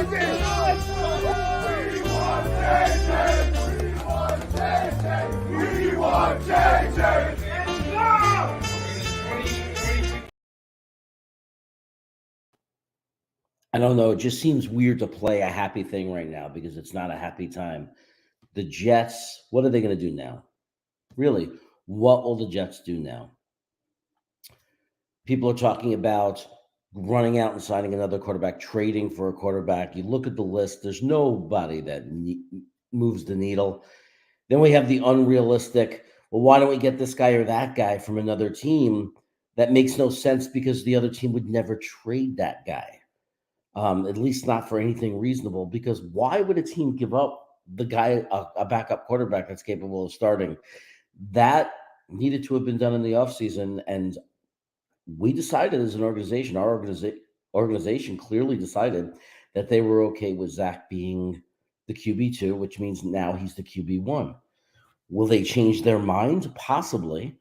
I don't know. It just seems weird to play a happy thing right now because it's not a happy time. The Jets, what are they going to do now? Really, what will the Jets do now? People are talking about running out and signing another quarterback, trading for a quarterback. You look at the list, there's nobody that moves the needle. Then we have the unrealistic, well, why don't we get this guy or that guy from another team? That makes no sense because the other team would never trade that guy, at least not for anything reasonable. Because why would a team give up the guy, a backup quarterback that's capable of starting? That needed to have been done in the offseason. And we decided as an organization, our organization clearly decided that they were okay with Zach being the QB2, which means now he's the QB1. Will they change their mind? Possibly.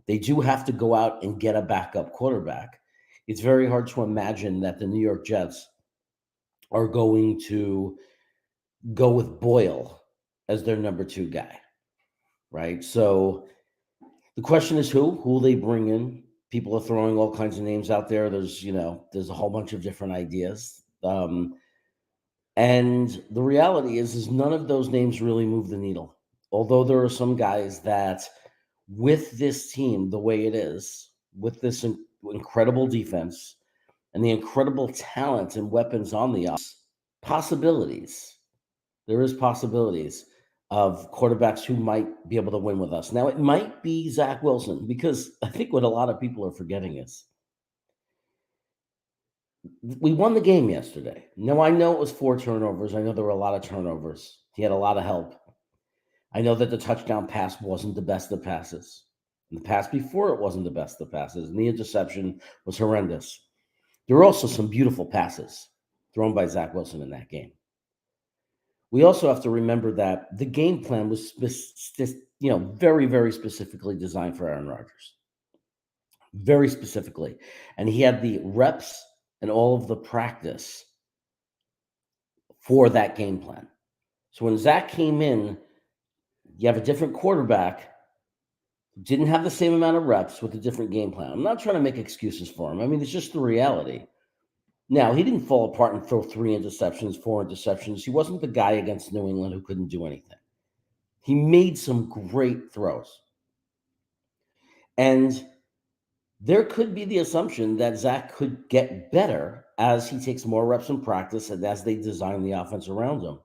They do have to go out and get a backup quarterback. It's very hard to imagine that the New York Jets are going to go with Boyle as their number 2 guy, right? So the question is who will they bring in? People are throwing all kinds of names out there. There's a whole bunch of different ideas. And the reality is none of those names really move the needle. Although there are some guys that, with this team the way it is, with this incredible defense and the incredible talent and weapons on the offense, possibilities. There is possibilities of quarterbacks who might be able to win with us. Now, it might be Zach Wilson, because I think what a lot of people are forgetting is we won the game yesterday. Now, I know it was 4 turnovers. I know there were a lot of turnovers. He had a lot of help. I know that the touchdown pass wasn't the best of passes. And the pass before it wasn't the best of passes. And the interception was horrendous. There were also some beautiful passes thrown by Zach Wilson in that game. We also have to remember that the game plan was very, very specifically designed for Aaron Rodgers. Very specifically. And he had the reps and all of the practice for that game plan. So when Zach came in, you have a different quarterback, didn't have the same amount of reps with a different game plan. I'm not trying to make excuses for him. I mean, it's just the reality. Now, he didn't fall apart and throw 3 interceptions, 4 interceptions. He wasn't the guy against New England who couldn't do anything. He made some great throws. And there could be the assumption that Zach could get better as he takes more reps in practice and as they design the offense around him.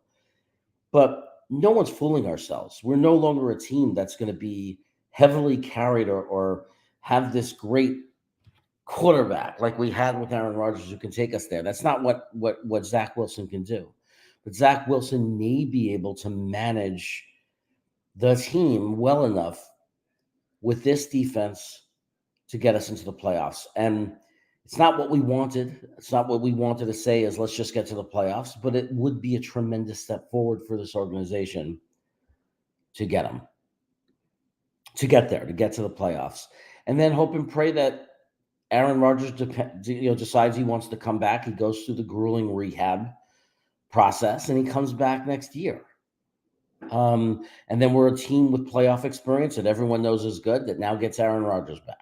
But no one's fooling ourselves. We're no longer a team that's going to be heavily carried or have this great quarterback like we had with Aaron Rodgers who can take us there. That's not what Zach Wilson can do. But Zach Wilson may be able to manage the team well enough with this defense to get us into the playoffs. And it's not what we wanted. It's not what we wanted to say is let's just get to the playoffs, but it would be a tremendous step forward for this organization to get them, to get there, to get to the playoffs. And then hope and pray that Aaron Rodgers decides he wants to come back. He goes through the grueling rehab process, and he comes back next year. And then we're a team with playoff experience that everyone knows is good that now gets Aaron Rodgers back.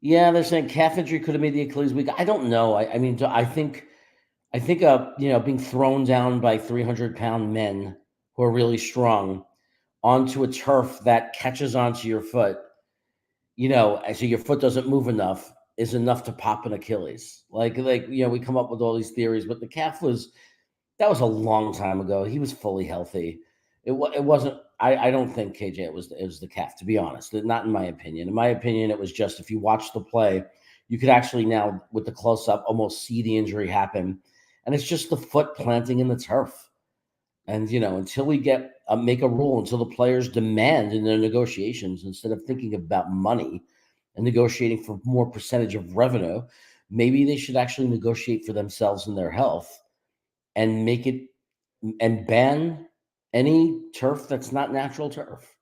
Yeah, they're saying calf injury could have made the Achilles weak. I don't know. I mean, I think being thrown down by 300-pound men who are really strong onto a turf that catches onto your foot, so your foot doesn't move enough, is enough to pop an Achilles. We come up with all these theories, but the calf that was a long time ago. He was fully healthy. It wasn't. I don't think KJ it was the calf, to be honest. Not in my opinion. In my opinion, it was just if you watch the play, you could actually now with the close up almost see the injury happen, and it's just the foot planting in the turf. And until we make a rule, until the players demand in their negotiations, instead of thinking about money and negotiating for more percentage of revenue, maybe they should actually negotiate for themselves and their health, and make it and ban any turf that's not natural turf.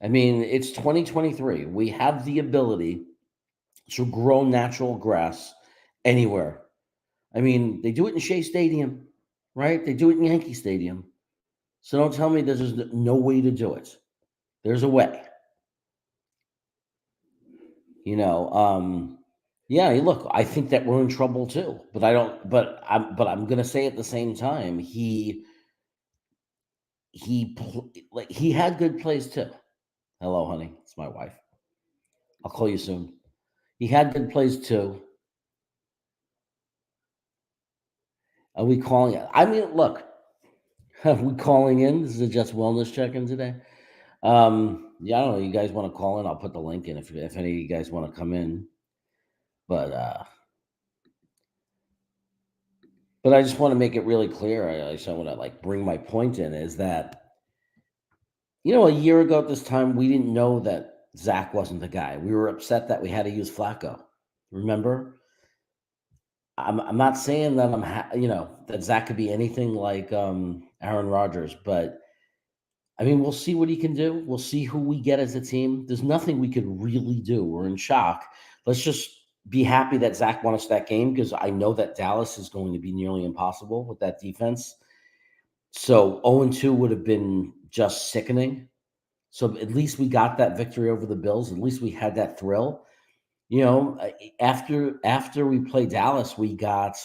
I mean, it's 2023. We have the ability So grow natural grass anywhere. I mean, they do it in Shea Stadium, right? They do it in Yankee Stadium. So don't tell me there's no way to do it. There's a way. You know, yeah, look, I think that we're in trouble too, but I don't. But I'm gonna say at the same time, like he had good plays too. Hello, honey, it's my wife. I'll call you soon. He had good plays too. Are we calling? I mean, look, are we calling in? This is a Just Wellness check-in today. Yeah, I don't know. You guys want to call in? I'll put the link in if any of you guys want to come in. But but I just want to make it really clear. I just want to like bring my point in is that a year ago at this time we didn't know that Zach wasn't the guy. We were upset that we had to use Flacco. Remember? I'm not saying that that Zach could be anything like Aaron Rodgers, but I mean we'll see what he can do. We'll see who we get as a team. There's nothing we could really do. We're in shock. Let's just be happy that Zach won us that game because I know that Dallas is going to be nearly impossible with that defense. So 0-2 would have been just sickening. So at least we got that victory over the Bills. At least we had that thrill. After we play Dallas, we got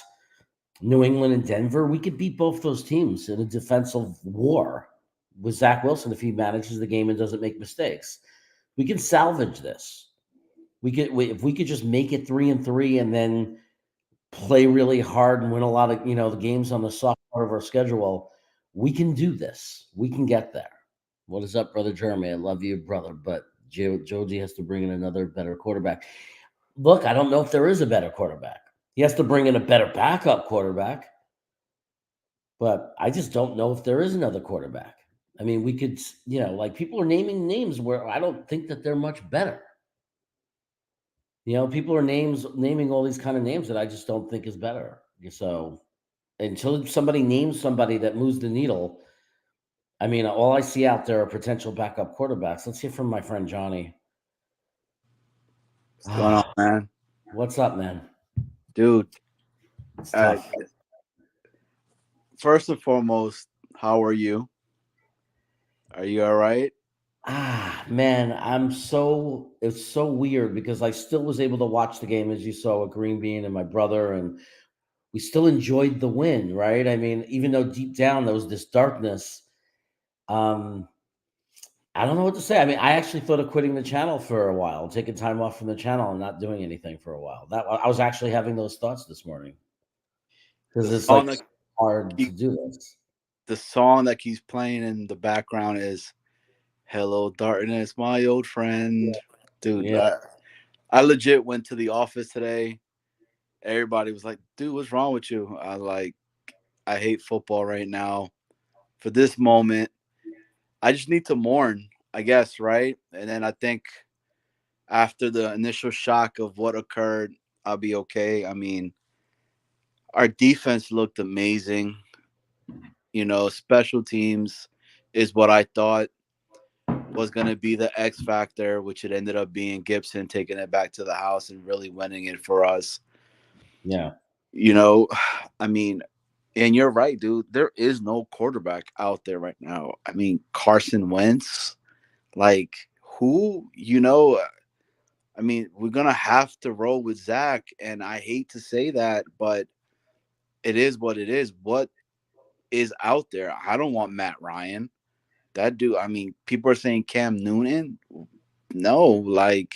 New England and Denver. We could beat both those teams in a defensive war with Zach Wilson if he manages the game and doesn't make mistakes. We can salvage this. If we could just make it 3-3 and then play really hard and win a lot of the games on the soft part of our schedule, we can do this. We can get there. What is up, brother Jeremy? I love you, brother, but Joji has to bring in another better quarterback. Look, I don't know if there is a better quarterback. He has to bring in a better backup quarterback, but I just don't know if there is another quarterback. I mean, we could, like people are naming names where I don't think that they're much better. People are naming all these kind of names that I just don't think is better. So until somebody names somebody that moves the needle, I mean, all I see out there are potential backup quarterbacks. Let's hear from my friend Johnny. What's going on, man? What's up, man? Dude, It's uh, tough. first and foremost, how are you? Are you all right? Man, it's so weird because I still was able to watch the game as you saw with Green Bean and my brother, and we still enjoyed the win, right? I mean, even though deep down there was this darkness, um, I don't know what to say. I mean, I actually thought of quitting the channel for a while, taking time off from the channel and not doing anything for a while. That I was actually having those thoughts this morning because The it's like song that hard to keep, do this. the song that keeps playing in the background is "Hello, Darkness, My Old Friend." Dude, Yeah, I legit went to the office today. Everybody was like, "Dude, what's wrong with you?" I hate football right now. For this moment, I just need to mourn, I guess, right? And then I think after the initial shock of what occurred, I'll be okay. I mean, our defense looked amazing. Special teams is what I thought was going to be the X factor, which it ended up being Gibson taking it back to the house and really winning it for us. yeah. You know, I mean, and you're right, dude. There is no quarterback out there right now. I mean, Carson Wentz, like who, I mean, we're going to have to roll with Zach. And I hate to say that, but it is what it is. What is out there? I don't want Matt Ryan. That dude, I mean, people are saying Cam Newton. No, like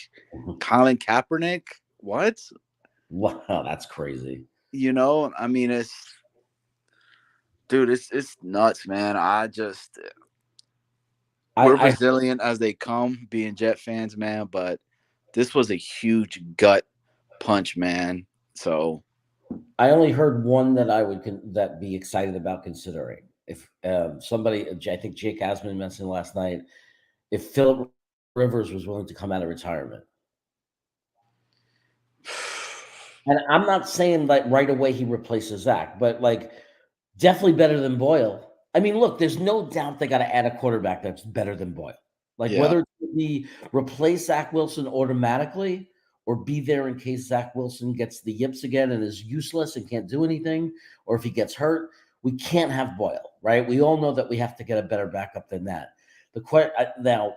Colin Kaepernick. What? Wow, that's crazy. I mean, it's nuts, man. We're I resilient as they come, being Jet fans, man. But this was a huge gut punch, man. So I only heard one that I would that be excited about considering. If somebody, I think Jake Asman mentioned last night, if Philip Rivers was willing to come out of retirement, and I'm not saying that right away he replaces Zach, but like definitely better than Boyle. I mean, look, there's no doubt they got to add a quarterback that's better than Boyle. Like yeah, whether it's be replace Zach Wilson automatically or be there in case Zach Wilson gets the yips again and is useless and can't do anything, or if he gets hurt. We can't have Boyle, right? We all know that we have to get a better backup than that. Now,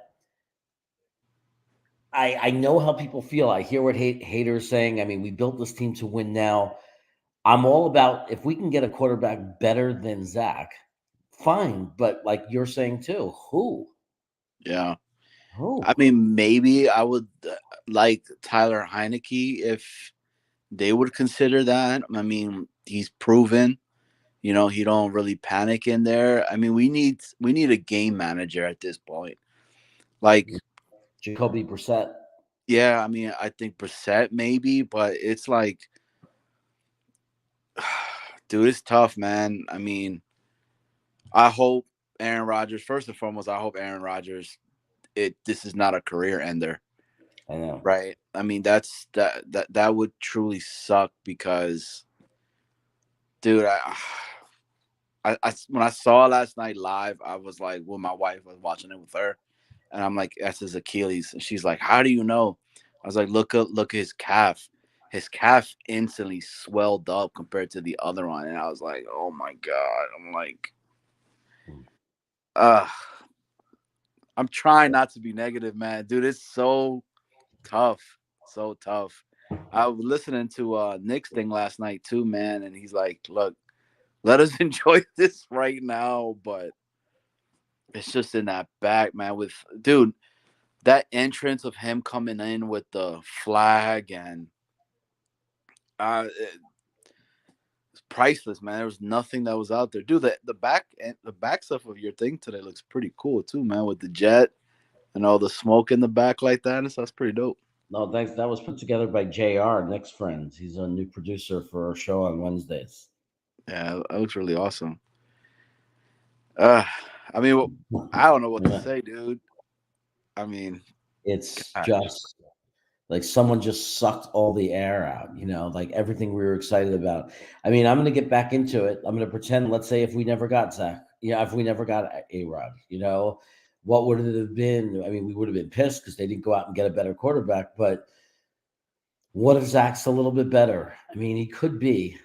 I know how people feel. I hear what haters saying. I mean, we built this team to win now. I'm all about if we can get a quarterback better than Zach, fine. But like you're saying too, who? Yeah. I Who? mean, maybe I would like Tyler Heineke if they would consider that. I mean, he's proven, he don't really panic in there. I mean, we need a game manager at this point. Like, Jacoby Brissett. yeah, I mean, I think Brissett maybe, but it's like, dude, it's tough, man. I mean, I hope Aaron Rodgers. First and foremost, I hope Aaron Rodgers. This is not a career ender, I know. right? I mean, that would truly suck because, dude, I when I saw it last night live, I was like, well, my wife was watching it with her, and I'm like, that's his Achilles, and she's like, how do you know? I was like, look at his calf. His calf instantly swelled up compared to the other one, and I was like, oh my god. I'm like, uh I'm trying not to be negative, man. Dude, it's so tough. So tough. I was listening to Nick's thing last night too, man, and he's like, look, let us enjoy this right now, but it's just in that back, man. With dude, that entrance of him coming in with the flag and it's priceless, man. There was nothing that was out there, dude. The back stuff of your thing today looks pretty cool too, man. With the jet and all the smoke in the back like that, and that's pretty dope. No, thanks. That was put together by JR, Nick's friend. He's a new producer for our show on Wednesdays. Yeah, that looks really awesome. Uh, I mean, I don't know what to Yeah. say, dude. I mean, It's gosh, just like someone just sucked all the air out, like everything we were excited about. I mean, I'm going to get back into it. I'm going to pretend, let's say, if we never got Zach, if we never got A-Rod, what would it have been? I mean, we would have been pissed because they didn't go out and get a better quarterback. But what if Zach's a little bit better? I mean, he could be.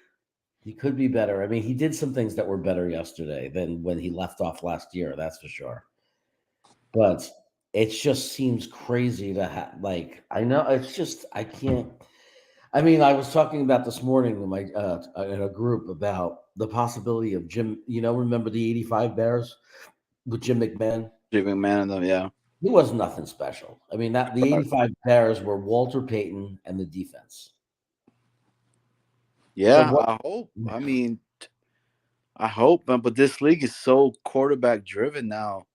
He could be better. I mean, he did some things that were better yesterday than when he left off last year. That's for sure. But it just seems crazy to have, like, I know it's just, I can't. I mean, I was talking about this morning with my in a group about the possibility of Jim. Remember the '85 Bears with Jim McMahon? Jimmy Man and them, yeah, He was nothing special. I mean, that the '85 Bears were Walter Payton and the defense. So yeah. what? I hope. I mean, I hope, man. But this league is so quarterback driven now.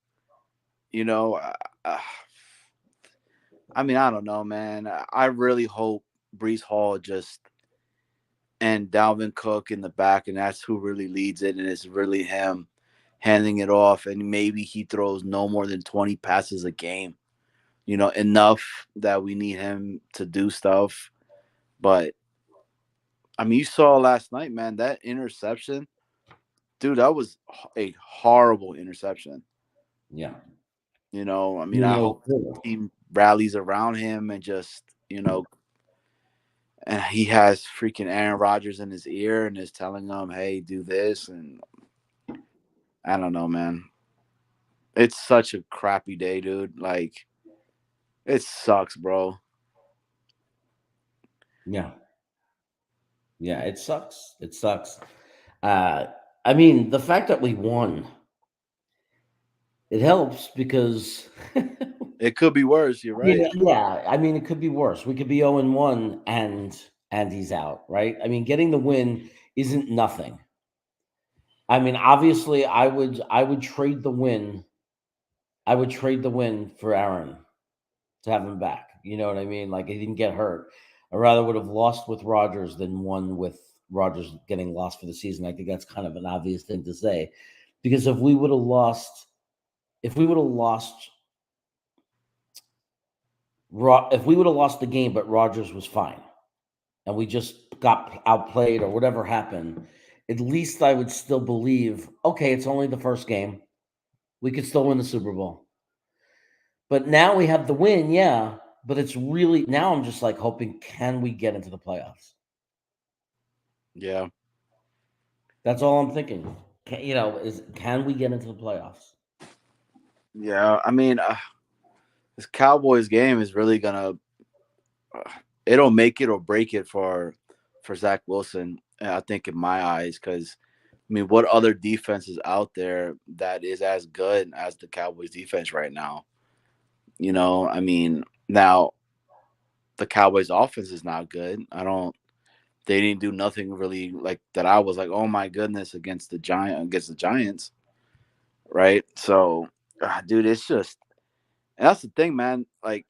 You know, I, I mean, I don't know, man. I really hope Brees Hall just and Dalvin Cook in the back, and that's who really leads it, and it's really him handing it off, and maybe he throws no more than 20 passes a game. Enough that we need him to do stuff. But I mean, you saw last night, man, that interception, dude, that was a horrible interception. Yeah. I mean, I No hope clue. the team rallies around him and just, and he has freaking Aaron Rodgers in his ear and is telling him, "Hey, do this." And I don't know, man. It's such a crappy day, dude. Like, it sucks, bro. Yeah. Yeah. It sucks. It sucks. Uh, I mean, the fact that we won, it helps because It could be worse. You're right. yeah, I mean, it could be worse. We could be 0-1 and he's out, right? I mean, getting the win isn't nothing. I mean, obviously, I would trade the win. I would trade the win for Aaron to have him back. You know what I mean? Like he didn't get hurt. I rather would have lost with Rodgers than won with Rodgers getting lost for the season. I think that's kind of an obvious thing to say. Because if we would have lost if we would have lost the game, but Rodgers was fine, and we just got outplayed or whatever happened, at least I would still believe, okay, it's only the first game. We could still win the Super Bowl. But now we have the win, yeah. but it's really now I'm just like hoping, can we get into the playoffs? Yeah. That's all I'm thinking. Can we get into the playoffs? Yeah. I mean, this Cowboys game is really gonna it'll make it or break it for Zach Wilson. I think in my eyes, because I mean, what other defense is out there that is as good as the Cowboys defense right now? I mean, now the Cowboys offense is not good. I don't. They didn't do nothing really like that. I was like, oh my goodness, against the Giants, right? So, dude, it's just and that's the thing, man. Like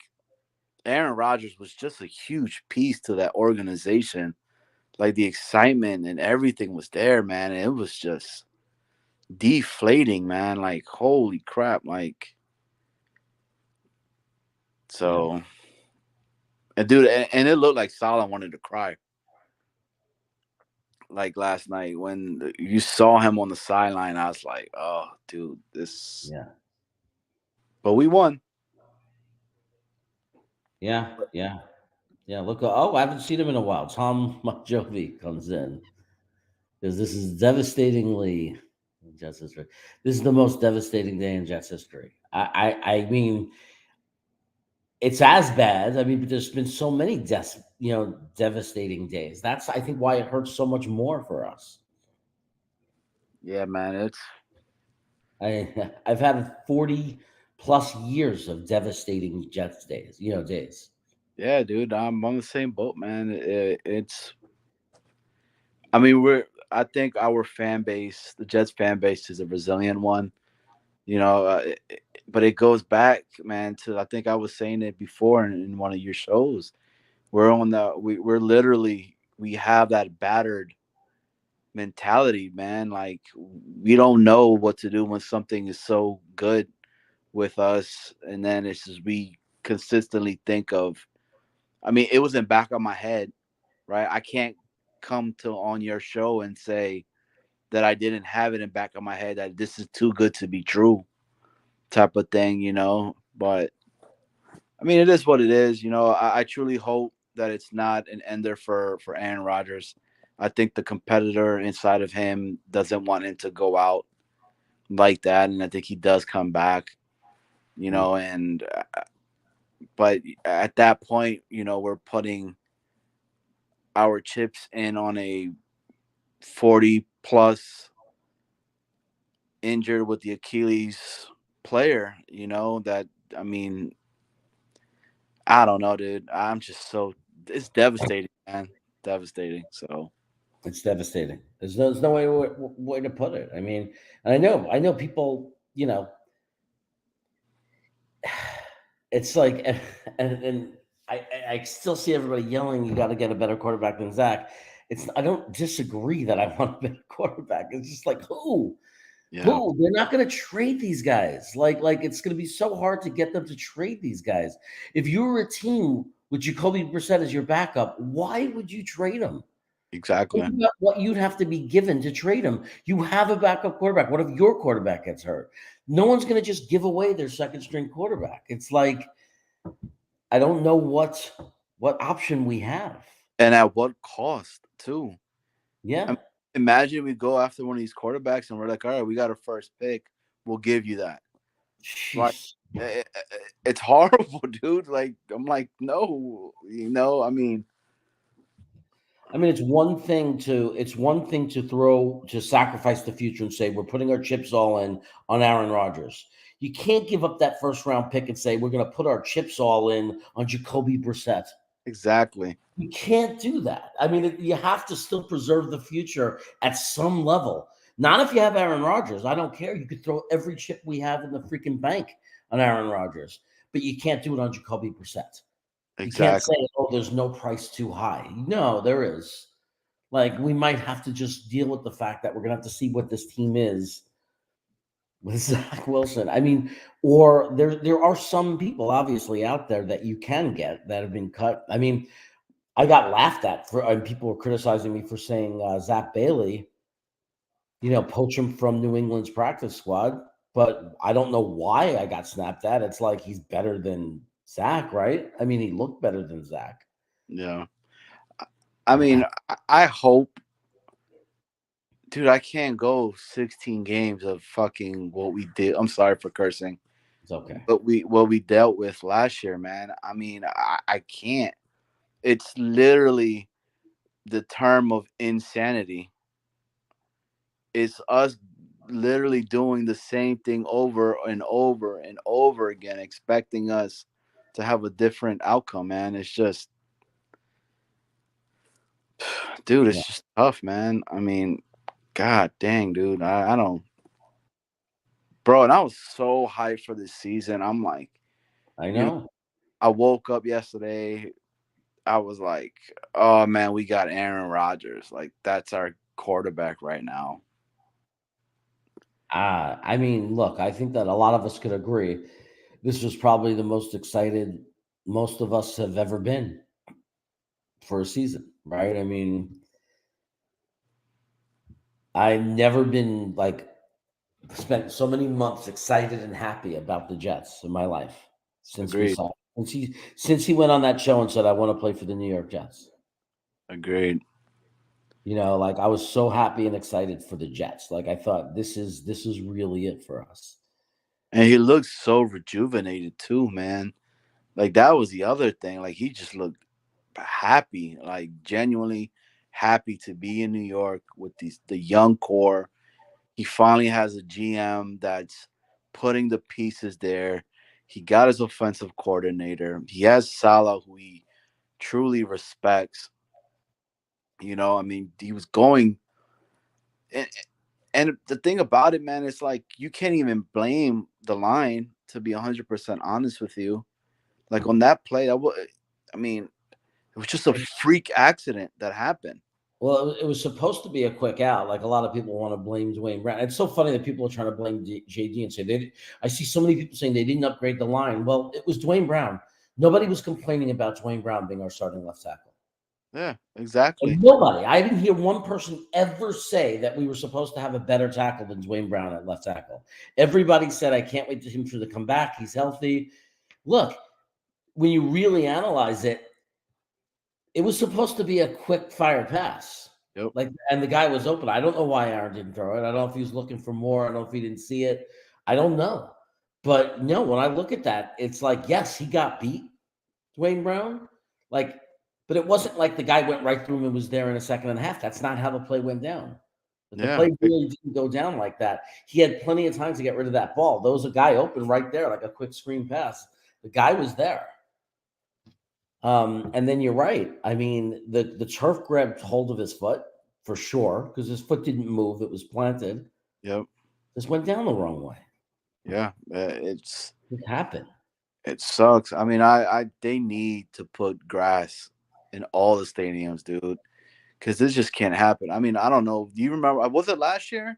Aaron Rodgers was just a huge piece to that organization. Like the excitement and everything was there, man. And it was just deflating, man. Like holy crap, like Yeah, so. And dude, and it looked like Salah wanted to cry. Like last night when you saw him on the sideline, I was like, "Oh, dude, this." yeah, But we won. yeah, yeah, yeah. Look, oh, I haven't seen him in a while. Tom Jovi comes in because this is devastatingly Jets history. This is the most devastating day in Jets history. I mean, it's as bad. I mean, but there's been so many devastating days. That's I think why it hurts so much more for us. Yeah, man. It's I've had 40 plus years of devastating Jets days. Days. yeah, dude. I'm on the same boat, man. It's. I mean, we're. I think our fan base, the Jets fan base, is a resilient one. But it goes back, man, to I think I was saying it before in one of your shows. We're literally we have that battered mentality, man. Like we don't know what to do when something is so good with us, and then it's just we consistently think of. I mean, it was in back of my head, right? I can't come to on your show and say that I didn't have it in back of my head that this is too good to be true, type of thing. But I mean, it is what it is. I truly hope that it's not an ender for Aaron Rodgers. I think the competitor inside of him doesn't want him to go out like that, and I think he does come back. And but at that point, we're putting our chips in on a 40 plus injured with the Achilles player. That I mean, I don't know, dude. I'm just so it's devastating, man. Devastating. So It's devastating. There's no way to put it. I mean, and I know people. It's like, and I still see everybody yelling, "You got to get a better quarterback than Zach." I don't disagree that I want a better quarterback. It's just like who. yeah, Who? They're not going to trade these guys. Like it's going to be so hard to get them to trade these guys. If you were a team with Jacoby Brissett as your backup, why would you trade him? Think exactly, about what you'd have to be given to trade him. You have a backup quarterback. What if your quarterback gets hurt? No one's going to just give away their second string quarterback. It's like I don't know what option we have. and at what cost too? I Yeah. mean, imagine we go after one of these quarterbacks and we're like, all right, we got a first pick, we'll give you that. Like, Jeez. it's horrible, dude. Like, I'm like, no, I mean, I mean, it's one thing to sacrifice the future and say we're putting our chips all in on Aaron Rodgers. You can't give up that first round pick and say we're going to put our chips all in on Jacoby Brissett. exactly, You can't do that. I mean, you have to still preserve the future at some level. Not if you have Aaron Rodgers. I don't care. You could throw every chip we have in the freaking bank on Aaron Rodgers, but you can't do it on Jacoby Brissett. You can't exactly, say, "Oh, there's no price too high." No, there is. Like we might have to just deal with the fact that we're gonna have to see what this team is with Zach Wilson. I mean, or there are some people obviously out there that you can get that have been cut. I mean, I got laughed at and people were criticizing me for saying Zach Bailey, poach him from New England's practice squad. But I don't know why I got snapped at. It's like he's better than Zach, right? I mean, he looked better than Zach. Yeah. I mean, I hope, dude. I can't go 16 games of fucking what we did. I'm sorry for cursing, It's okay. but what we dealt with last year, man. I mean, I can't. It's literally the term of insanity. It's us literally doing the same thing over and over and over again, expecting us to have a different outcome, man. It's just, dude, Yeah, it's just tough, man. I mean, god dang, dude. I don't, bro. And I was so hyped for this season. I'm like, I you know, know. I woke up yesterday. I was like, oh man, we got Aaron Rodgers. Like, that's our quarterback right now. I mean, look, I think that a lot of us could agree. This was probably the most excited most of us have ever been for a season, right? I mean, I've never been like spent so many months excited and happy about the Jets in my life since we Agreed. saw since he went on that show and said I want to play for the New York Jets. Agreed. Like I was so happy and excited for the Jets. Like I thought this is really it for us. And he looks so rejuvenated too, man. Like, that was the other thing. Like, he just looked happy, like genuinely happy to be in New York with the young core. He finally has a GM that's putting the pieces there. He got his offensive coordinator. He has Salah, who he truly respects. I mean, he was going, and, and the thing about it, man, is like you can't even blame the line. To be 100% honest with you, like on that play, I mean, it was just a freak accident that happened. Well, it was supposed to be a quick out. Like a lot of people want to blame Dwayne Brown. It's so funny that people are trying to blame JD and say they. I see so many people saying they didn't upgrade the line. Well, it was Dwayne Brown. Nobody was complaining about Dwayne Brown being our starting left tackle. Yeah, Like exactly. nobody. I didn't hear one person ever say that we were supposed to have a better tackle than Dwayne Brown at left tackle. Everybody said, "I can't wait for him to come back. He's healthy." Look, when you really analyze it, it was supposed to be a quick fire pass. Yep. Like, and the guy was open. I don't know why Aaron didn't throw it. I don't know if he was looking for more. I don't know if he didn't see it. I don't know. But no, when I look at that, it's like, yes, he got beat, Dwayne Brown. Like, but it wasn't like the guy went right through him and was there in a second and a half. That's not how the play went down. But the Yeah. play really didn't go down like that. He had plenty of time to get rid of that ball. There was a guy open right there, like a quick screen pass. The guy was there. And then you're right. I mean, the turf grabbed hold of his foot for sure because his foot didn't move; it was planted. Yep. Just went down the wrong way. Yeah. It happened. It sucks. I mean, I they need to put grass in all the stadiums, dude, because this just can't happen. I mean, I don't know. Do you remember? Was it last year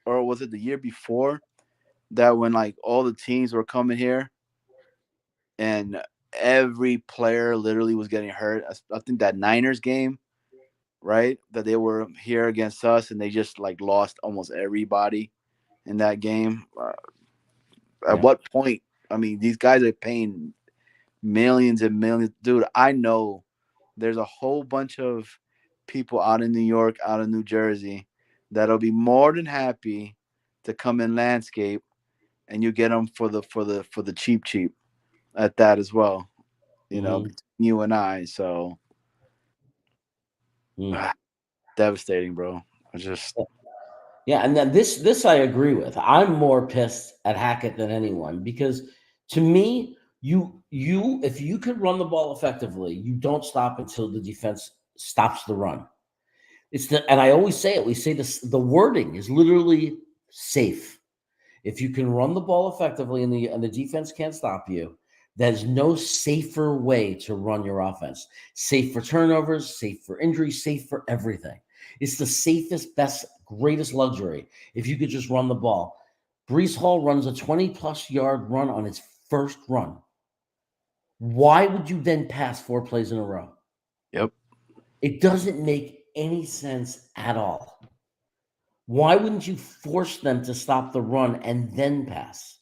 or was it the year before that when like all the teams were coming here and every player literally was getting hurt? I think that Niners game, right? That they were here against us and they just like lost almost everybody in that game. At Yeah. what point? I mean, these guys are paying millions and millions. Dude, I know there's a whole bunch of people out in New York, out in New Jersey, that'll be more than happy to come in landscape, and you get them for the cheap at that as well. Hmm. Between you and I. So Mm. devastating, bro. I just Yeah, and then this I agree with. I'm more pissed at Hackett than anyone because to me, you if you can run the ball effectively, you don't stop until the defense stops the run. And I always say it. We say this. The wording is literally safe. If you can run the ball effectively and the defense can't stop you, there's no safer way to run your offense. Safe for turnovers, safe for injuries, safe for everything. It's the safest, best, greatest luxury if you could just run the ball. Brees Hall runs a 20 plus yard run on his first run. Why would you then pass 4 plays in a row? yep. It doesn't make any sense at all. Why wouldn't you force them to stop the run and then pass?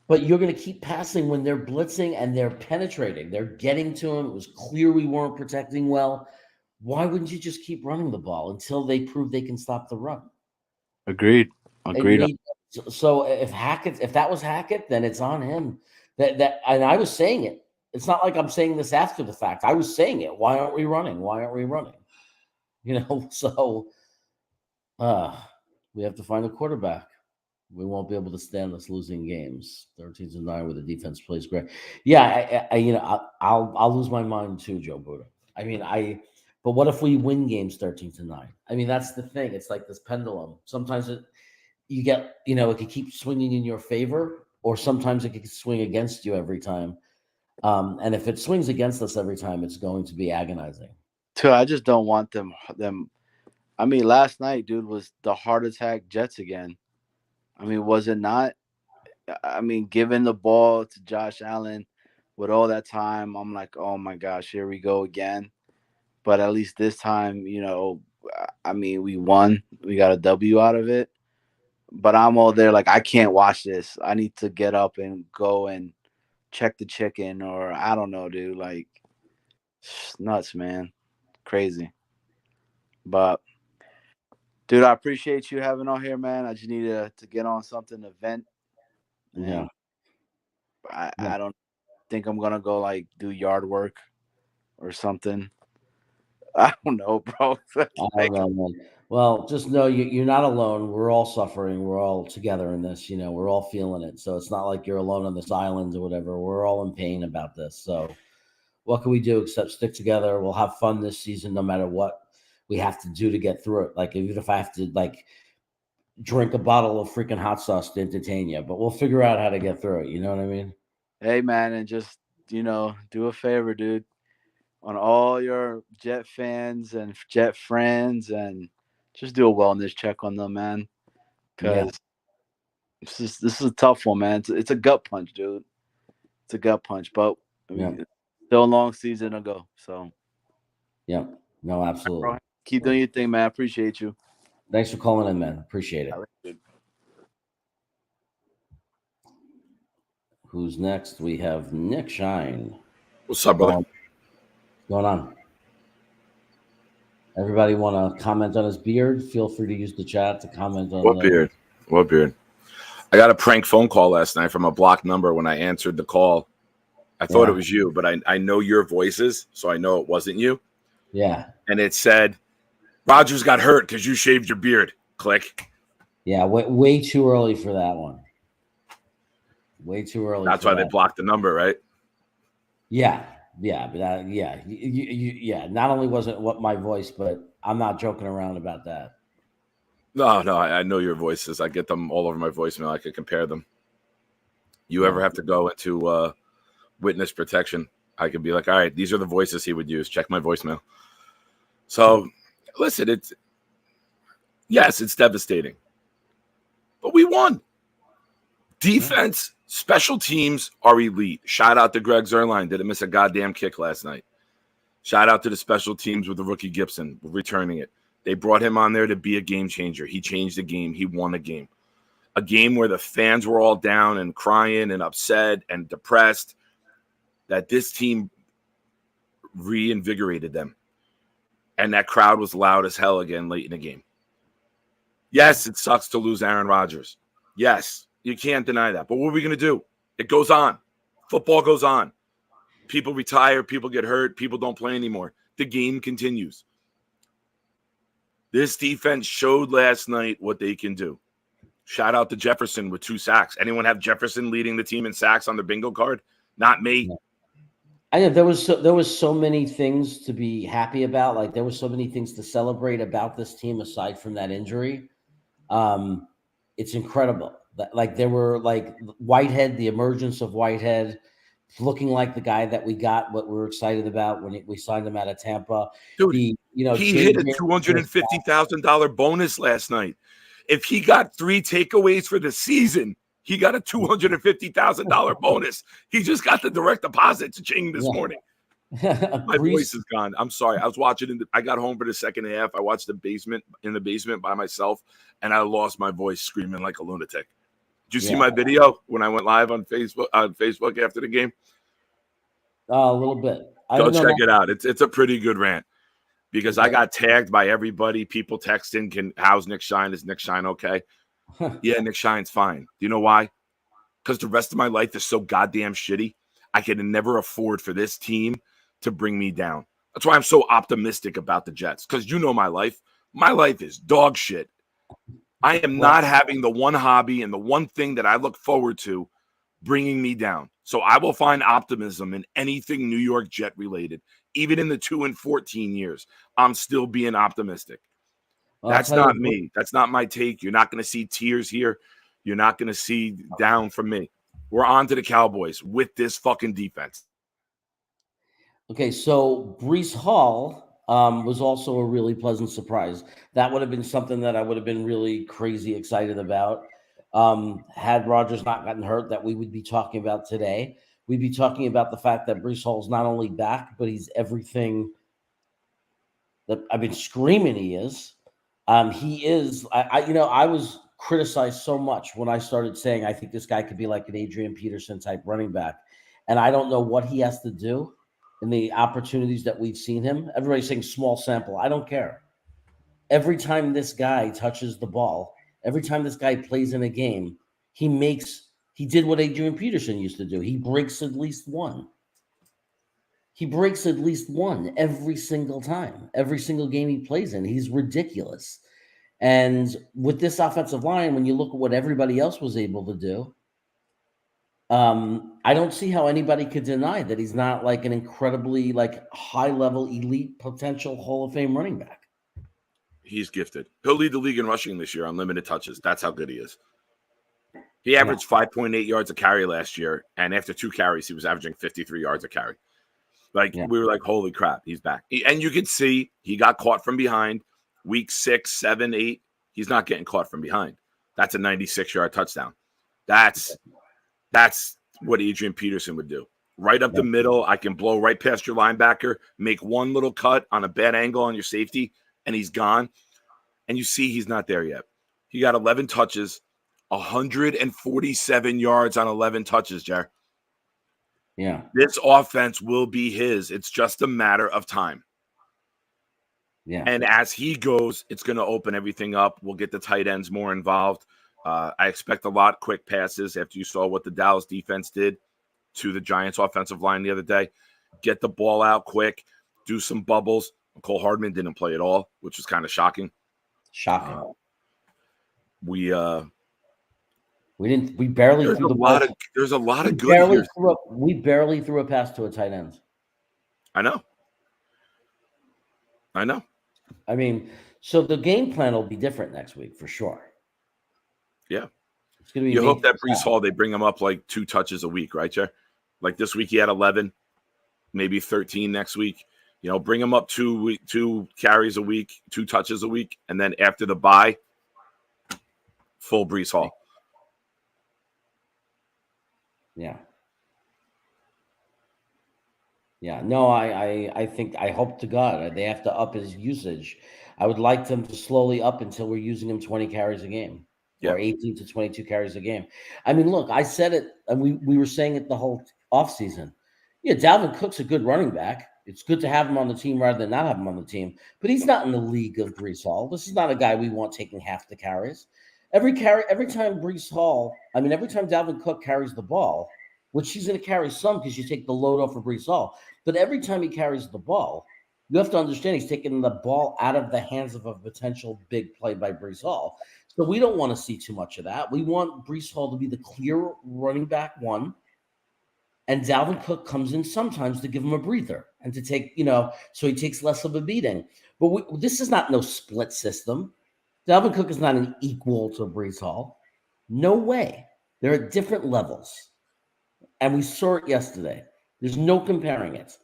But you're going to keep passing when they're blitzing and they're penetrating. They're getting to him. It was clear we weren't protecting well. Why wouldn't you just keep running the ball until they prove they can stop the run? Agreed. It Agreed. made so if that was Hackett, then it's on him. That and I was saying it. It's not like I'm saying this after the fact. I was saying it. Why aren't we running? Why aren't we running? So we have to find a quarterback. We won't be able to stand us losing games. 13-9 where the defense plays great. Yeah, I'll lose my mind too, Joe Buddha. I mean, but what if we win games 13-9? I mean, that's the thing. It's like this pendulum. Sometimes you get, it could keep swinging in your favor, or sometimes it could swing against you every time. And if it swings against us every time, it's going to be agonizing. I just don't want them. I mean, last night, dude, was the heart attack Jets again. I mean, was it not? I mean, giving the ball to Josh Allen with all that time, I'm like, oh my gosh, here we go again. But at least this time, I mean, we won. We got a W out of it. But I'm all there like, I can't watch this. I need to get up and go and check the chicken, or I don't know, dude. Like, nuts, man. Crazy. But, dude, I appreciate you having on here, man. I just needed to get on something, to vent. Yeah. I don't think I'm going to go, like, do yard work or something. I don't know, bro. I don't know, man. Well, just know you're not alone. We're all suffering. We're all together in this. We're all feeling it. So it's not like you're alone on this island or whatever. We're all in pain about this. So what can we do except stick together? We'll have fun this season, no matter what we have to do to get through it. Like even if I have to drink a bottle of freaking hot sauce to entertain you, but we'll figure out how to get through it. You know what I mean? Hey, man, and just do a favor, dude, on all your Jet fans and Jet friends, and just do a wellness check on them, man. Because this is a tough one, man. It's a gut punch, dude. It's a gut punch, but I mean, still a long season to go. So, yeah, no, absolutely. Keep doing your thing, man. I appreciate you. Thanks for calling in, man. Appreciate it. Who's next? We have Nick Shine. What's up, brother? What's going on? Everybody want to comment on his beard? Feel free to use the chat to comment on What beard? What beard? I got a prank phone call last night from a blocked number. When I answered the call, I thought it was you, but I know your voices, so I know it wasn't you. Yeah. And it said, Rogers got hurt because you shaved your beard. Click. Yeah, way too early for that one. Way too early. That's why they blocked the number, right? Yeah, but yeah. Not only wasn't what my voice, but I'm not joking around about that. No, I know your voices. I get them all over my voicemail. I could compare them. You ever have to go into witness protection? I could be like, all right, these are the voices he would use. Check my voicemail. So, listen, it's devastating, but we won. Defense, special teams are elite. Shout out to Greg Zuerlein. Didn't miss a goddamn kick last night. Shout out to the special teams with the rookie Gibson returning it. They brought him on there to be a game changer. He changed the game. He won the game. A game where the fans were all down and crying and upset and depressed, that this team reinvigorated them. And that crowd was loud as hell again late in the game. Yes, it sucks to lose Aaron Rodgers. Yes, you can't deny that. But what are we going to do? It goes on. Football goes on. People retire. People get hurt. People don't play anymore. The game continues. This defense showed last night what they can do. Shout out to Jefferson with 2 sacks. Anyone have Jefferson leading the team in sacks on their bingo card? Not me. I know there was so many things to be happy about. Like there was so many things to celebrate about this team aside from that injury. It's incredible. Like there were Whitehead, the emergence of Whitehead, looking like the guy that we got. What we were excited about when we signed him out of Tampa. Dude, he hit a $250,000 bonus last night. If he got 3 takeaways for the season, he got a $250,000 bonus. He just got the direct deposit to Ching this morning. My voice is gone. I'm sorry. I was watching. I got home for the second half. I watched in the basement by myself, and I lost my voice screaming like a lunatic. Did you see Yeah. my video when I went live on Facebook after the game? A little bit. I Go don't check know. it out. It's a pretty good rant because I Okay. got tagged by everybody. People texting, how's Nick Shine? Is Nick Shine okay? Yeah, Nick Shine's fine. Do you know why? Because the rest of my life is so goddamn shitty. I can never afford for this team to bring me down. That's why I'm so optimistic about the Jets. Because you know my life. My life is dog shit. I am Well, not having the one hobby and the one thing that I look forward to bringing me down. So I will find optimism in anything New York Jet related. Even in the 2-14 years, I'm still being optimistic. I'll That's tell you. not me. That's not my take. You're not going to see tears here. You're not going to see down from me. We're on to the Cowboys with this fucking defense. Okay, so Brees Hall was also a really pleasant surprise. That would have been something that I would have been really crazy excited about. Had Rodgers not gotten hurt, that we would be talking about today. We'd be talking about the fact that Brees Hall's not only back, but he's everything that I've been screaming he is. He is. I was criticized so much when I started saying I think this guy could be like an Adrian Peterson type running back, and I don't know what he has to do in the opportunities that we've seen him. Everybody's saying small sample. I don't care. Every time this guy touches the ball, every time this guy plays in a game, he did what Adrian Peterson used to do. He breaks at least one. He breaks at least one every single time, every single game he plays in. He's ridiculous. And with this offensive line, when you look at what everybody else was able to do, I don't see how anybody could deny that he's not like an incredibly like high level elite potential Hall of Fame running back. He's gifted. He'll lead the league in rushing this year on limited touches. That's how good he is. He averaged 5.8 yards a carry last year, and after 2 carries, he was averaging 53 yards a carry. We were like, holy crap, he's back. And you could see he got caught from behind week 6, 7, 8. He's not getting caught from behind. That's a 96-yard touchdown. That's what Adrian Peterson would do. Right up the middle, I can blow right past your linebacker, make one little cut on a bad angle on your safety, and he's gone. And you see he's not there yet. He got 11 touches, 147 yards on 11 touches, Jer. Yeah. This offense will be his. It's just a matter of time. Yeah. And as he goes, it's going to open everything up. We'll get the tight ends more involved. I expect a lot of quick passes after you saw what the Dallas defense did to the Giants offensive line the other day. Get the ball out quick, do some bubbles. Cole Hardman didn't play at all, which was kind of shocking. We barely there's threw the ball. There's a lot of good here. We barely threw a pass to a tight end. I know. I mean, so the game plan will be different next week for sure. Yeah. It's going to be. You hope that Brees Hall, they bring him up like 2 touches a week, right, Jer? Like this week he had 11, maybe 13 next week. Bring him up 2 carries a week, 2 touches a week, and then after the bye, full Brees Hall. Yeah. Yeah. No, I hope to God they have to up his usage. I would like them to slowly up until we're using him 20 carries a game. Or 18 to 22 carries a game. I mean, look, I said it, and we were saying it the whole offseason. Yeah, Dalvin Cook's a good running back. It's good to have him on the team rather than not have him on the team. But he's not in the league of Brees Hall. This is not a guy we want taking half the carries. Every time every time Dalvin Cook carries the ball, which he's going to carry some because you take the load off of Brees Hall. But every time he carries the ball, you have to understand he's taking the ball out of the hands of a potential big play by Brees Hall. So we don't want to see too much of that. We want Brees Hall to be the clear running back one. And Dalvin Cook comes in sometimes to give him a breather and to take, so he takes less of a beating. But this is not no split system. Dalvin Cook is not an equal to Brees Hall. No way. They're at different levels. And we saw it yesterday. There's no comparing it.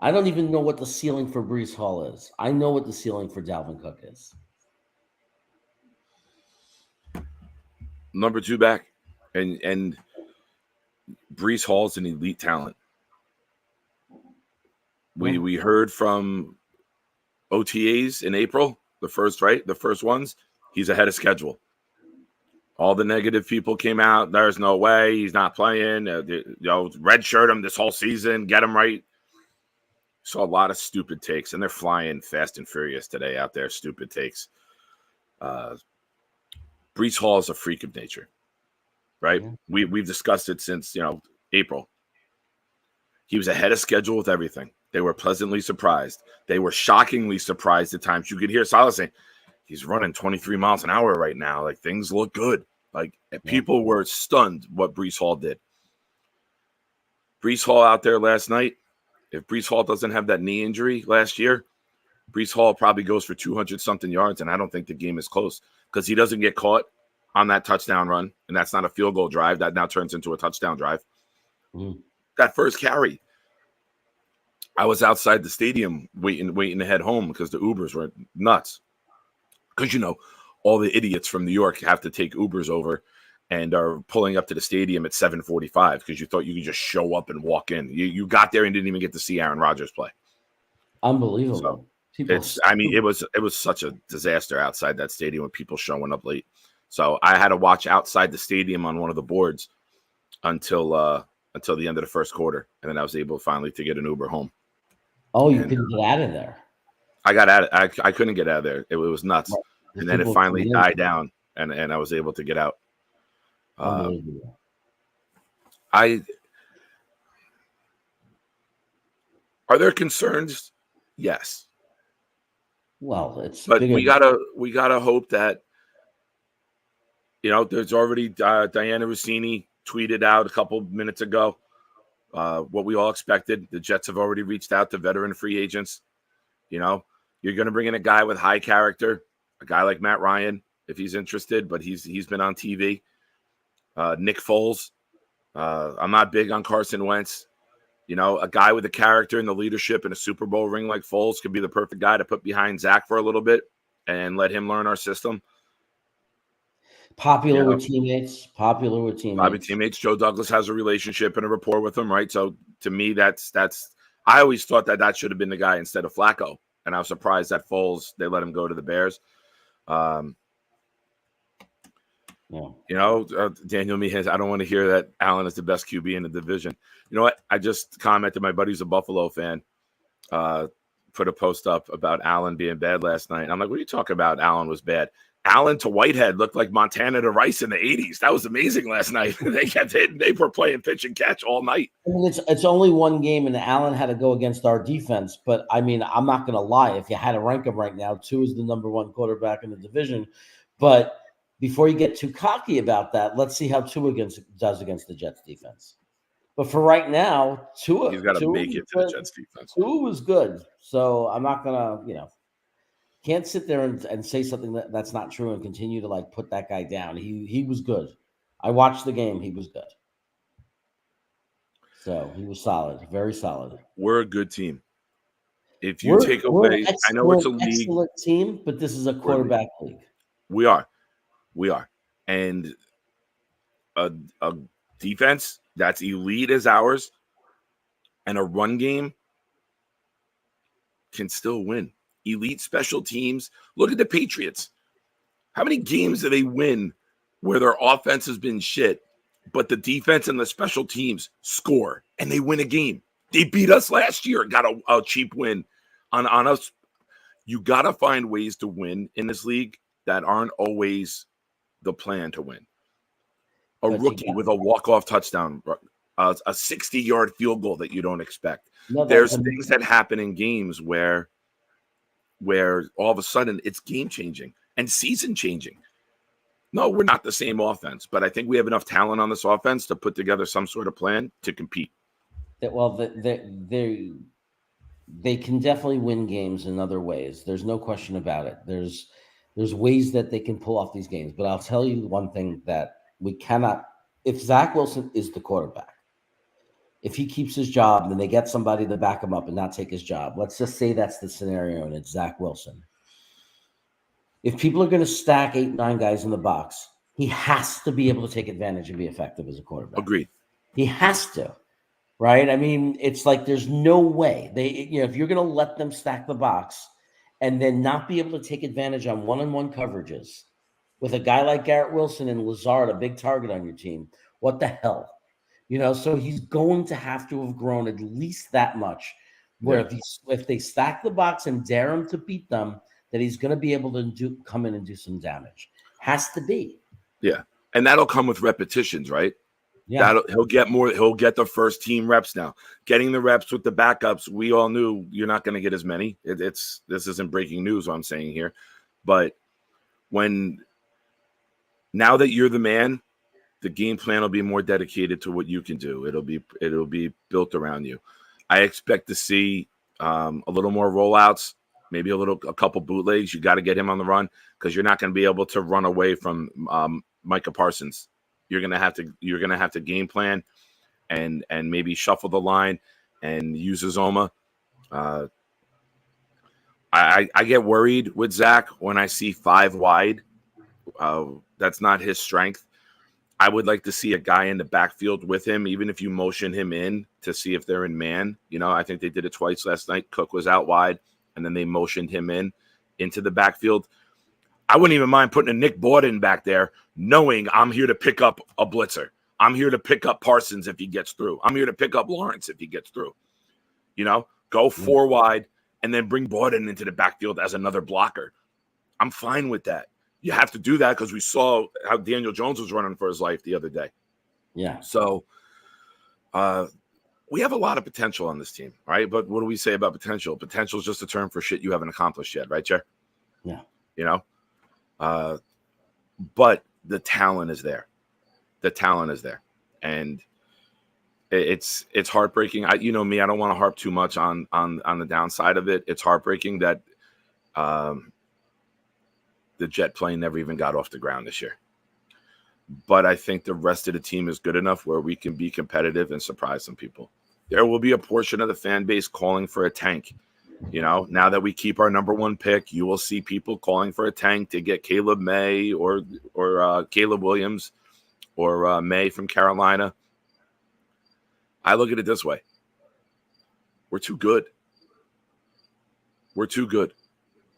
I don't even know what the ceiling for Brees Hall is. I know what the ceiling for Dalvin Cook is. Number 2 back, and Brees Hall's an elite talent. We heard from OTAs in April, the first ones. He's ahead of schedule. All the negative people came out. There's no way he's not playing. Red shirt him this whole season. Get him right. Saw a lot of stupid takes, and they're flying fast and furious today out there. Stupid takes. Brees Hall is a freak of nature, right? Yeah. We've discussed it since April. He was ahead of schedule with everything. They were pleasantly surprised. They were shockingly surprised at times. You could hear Salah saying, he's running 23 miles an hour right now. Like, things look good. Like, people were stunned what Brees Hall did. Brees Hall out there last night, if Brees Hall doesn't have that knee injury last year, Brees Hall probably goes for 200-something yards, and I don't think the game is close because he doesn't get caught on that touchdown run, and that's not a field goal drive. That now turns into a touchdown drive. That first carry, I was outside the stadium waiting to head home because the Ubers were nuts. Because, all the idiots from New York have to take Ubers over and are pulling up to the stadium at 7:45 because you thought you could just show up and walk in. You got there and didn't even get to see Aaron Rodgers play. Unbelievable. So, it was such a disaster outside that stadium with people showing up late. So I had to watch outside the stadium on one of the boards until the end of the first quarter, and then I was able finally to get an Uber home. Oh, you couldn't get out of there. I got out. I couldn't get out of there. It was nuts. Right. And then it finally died down, and I was able to get out. Are there concerns? Yes. Well, but we gotta hope that there's already Diana Rossini tweeted out a couple minutes ago what we all expected. The Jets have already reached out to veteran free agents. You're going to bring in a guy with high character, a guy like Matt Ryan if he's interested, but he's been on TV. Nick Foles. I'm not big on Carson Wentz. A guy with the character and the leadership and a Super Bowl ring like Foles could be the perfect guy to put behind Zach for a little bit and let him learn our system. Popular with teammates. Joe Douglas has a relationship and a rapport with him, right? So to me, that's. I always thought that should have been the guy instead of Flacco, and I was surprised that Foles they let him go to the Bears. Daniel Meehan, I don't want to hear that Allen is the best QB in the division. You know what? I just commented. My buddy's a Buffalo fan. Put a post up about Allen being bad last night. And I'm like, what are you talking about? Allen was bad. Allen to Whitehead looked like Montana to Rice in the 80s. That was amazing last night. They kept hitting. They were playing pitch and catch all night. I mean, it's only one game, and Allen had to go against our defense. But, I mean, I'm not going to lie. If you had to rank him right now, 2 is the number 1 quarterback in the division. But before you get too cocky about that, let's see how Tua does against the Jets defense. But for right now, Tua, he's got to make it to the Jets defense. Tua was good. So I'm not going to, can't sit there and say something that's not true and continue to put that guy down. He was good. I watched the game. He was good. So he was solid, very solid. We're a good team. If you take away, I know it's a league. Excellent team, but this is a quarterback league. We are. And a defense that's elite as ours and a run game can still win. Elite special teams. Look at the Patriots. How many games do they win where their offense has been shit, but the defense and the special teams score and they win a game? They beat us last year, got a cheap win on us. You got to find ways to win in this league that aren't always the plan to win. A rookie with a walk-off touchdown, a 60-yard field goal that you don't expect. There's things that happen in games where all of a sudden it's game-changing and season-changing. No, we're not the same offense, but I think we have enough talent on this offense to put together some sort of plan to compete. Well, they can definitely win games in other ways. There's no question about it. There's ways that they can pull off these games. But I'll tell you one thing that we cannot – if Zach Wilson is the quarterback, if he keeps his job and then they get somebody to back him up and not take his job, let's just say that's the scenario and it's Zach Wilson. If people are going to stack 8, 9 guys in the box, he has to be able to take advantage and be effective as a quarterback. Agreed. He has to, right? I mean, it's like there's no way. If you're going to let them stack the box and then not be able to take advantage on one-on-one coverages, with a guy like Garrett Wilson and Lazard, a big target on your team. What the hell? So he's going to have to have grown at least that much. Where if they stack the box and dare him to beat them, that he's going to be able to come in and do some damage. Has to be. Yeah, and that'll come with repetitions, right? Yeah, He'll get more. He'll get the first team reps now. Getting the reps with the backups, we all knew you're not going to get as many. This isn't breaking news. What I'm saying here, but now that you're the man, the game plan will be more dedicated to what you can do. It'll be built around you. I expect to see a little more rollouts, maybe a couple bootlegs. You got to get him on the run because you're not going to be able to run away from Micah Parsons. You're gonna have to game plan and maybe shuffle the line and use Uzoma. I get worried with Zach when I see 5 wide. That's not his strength. I would like to see a guy in the backfield with him, even if you motion him in to see if they're in man. I think they did it twice last night. Cook was out wide, and then they motioned him into the backfield. I wouldn't even mind putting a Nick Borden back there, knowing I'm here to pick up a blitzer. I'm here to pick up Parsons if he gets through. I'm here to pick up Lawrence if he gets through. Go 4 wide and then bring Borden into the backfield as another blocker. I'm fine with that. You have to do that because we saw how Daniel Jones was running for his life the other day. Yeah. So we have a lot of potential on this team, right? But what do we say about potential? Potential is just a term for shit you haven't accomplished yet, right, Chair? Yeah. But the talent is there. And it's heartbreaking. You know me, I don't want to harp too much on the downside of it. It's heartbreaking that the jet plane never even got off the ground this year. But I think the rest of the team is good enough where we can be competitive and surprise some people. There will be a portion of the fan base calling for a tank. Now that we keep our number 1 pick, you will see people calling for a tank to get Caleb May or Caleb Williams or May from Carolina. I look at it this way. We're too good.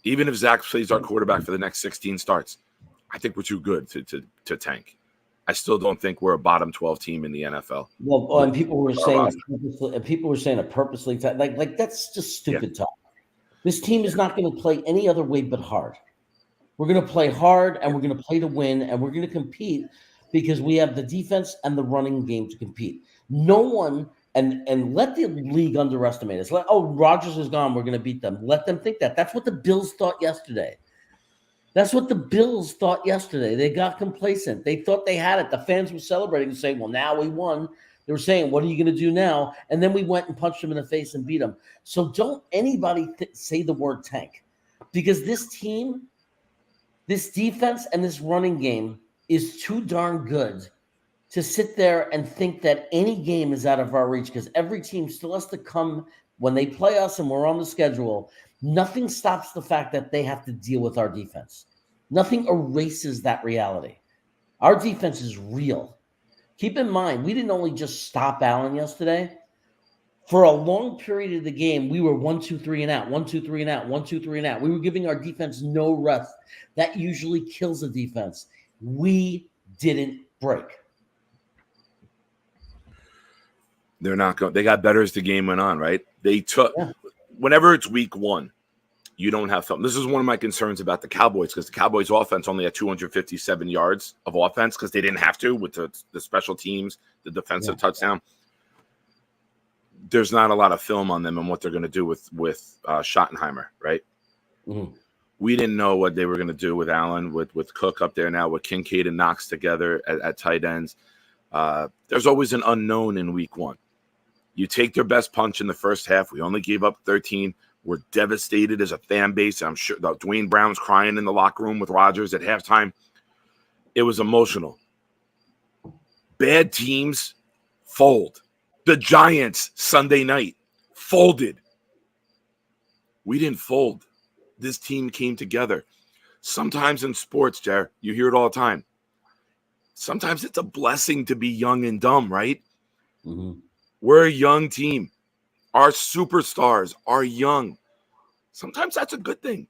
Even if Zach plays our quarterback for the next 16 starts, I think we're too good to tank. I still don't think we're a bottom 12 team in the NFL. Well, and people were saying it purposely. Like that's just stupid talk. This team is not going to play any other way but hard. We're going to play hard, and we're going to play to win, and we're going to compete because we have the defense and the running game to compete. No one and let the league underestimate us. Rodgers is gone, we're going to beat them. Let them think that. That's what the Bills thought yesterday. They got complacent. They thought they had it. The fans were celebrating and saying, well, now we won. They were saying, what are you going to do now? And then we went and punched them in the face and beat them. So don't anybody say the word tank, because this team, this defense, and this running game is too darn good to sit there and think that any game is out of our reach, because every team still has to come when they play us and we're on the schedule. Nothing stops the fact that they have to deal with our defense. Nothing erases that reality. Our defense is real. Keep in mind, we didn't only just stop Allen yesterday. For a long period of the game, we were 1, 2, 3 and out, 1, 2, 3 and out, 1, 2, 3 and out. We were giving our defense no rest. That usually kills the defense. We didn't break. They're not going. They got better as the game went on, right? Whenever it's week 1, you don't have something. This is one of my concerns about the Cowboys, because the Cowboys offense only had 257 yards of offense because they didn't have to with the special teams, the defensive touchdown. There's not a lot of film on them and what they're going to do with Schottenheimer, right? Mm-hmm. We didn't know what they were going to do with Allen, with Cook up there now, with Kincaid and Knox together at tight ends. There's always an unknown in week 1. You take their best punch in the first half. We only gave up 13. We're devastated as a fan base. I'm sure Dwayne Brown's crying in the locker room with Rodgers at halftime. It was emotional. Bad teams fold. The Giants Sunday night folded. We didn't fold. This team came together. Sometimes in sports, Jared, you hear it all the time. Sometimes it's a blessing to be young and dumb, right? Mm-hmm. We're a young team. Our superstars are young. Sometimes that's a good thing.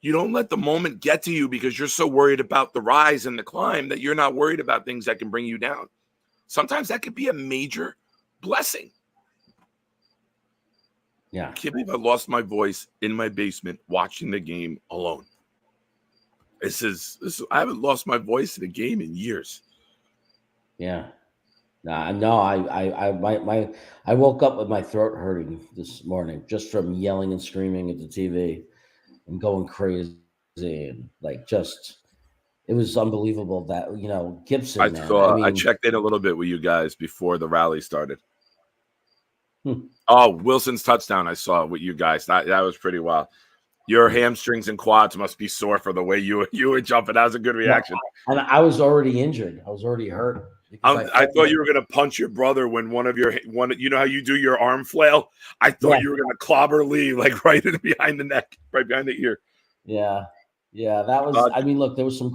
You don't let the moment get to you because you're so worried about the rise and the climb that you're not worried about things that can bring you down. Sometimes that could be a major blessing. Yeah. I can't believe I lost my voice in my basement watching the game alone. I haven't lost my voice in a game in years. Yeah. No, I woke up with my throat hurting this morning just from yelling and screaming at the TV and going crazy and like just it was unbelievable that Gibson, man. I I mean, checked in a little bit with you guys before the rally started. hmm, Oh, Wilson's touchdown I saw with you guys. That was pretty wild. Your hamstrings and quads must be sore for the way you were jumping. That was a good reaction. and I was already injured. I was already hurt because I thought you were gonna punch your brother when one. You know how you do your arm flail. I thought you were gonna clobber Lee like right in behind the neck, right behind the ear. Yeah. Yeah, that was I mean, look, there was some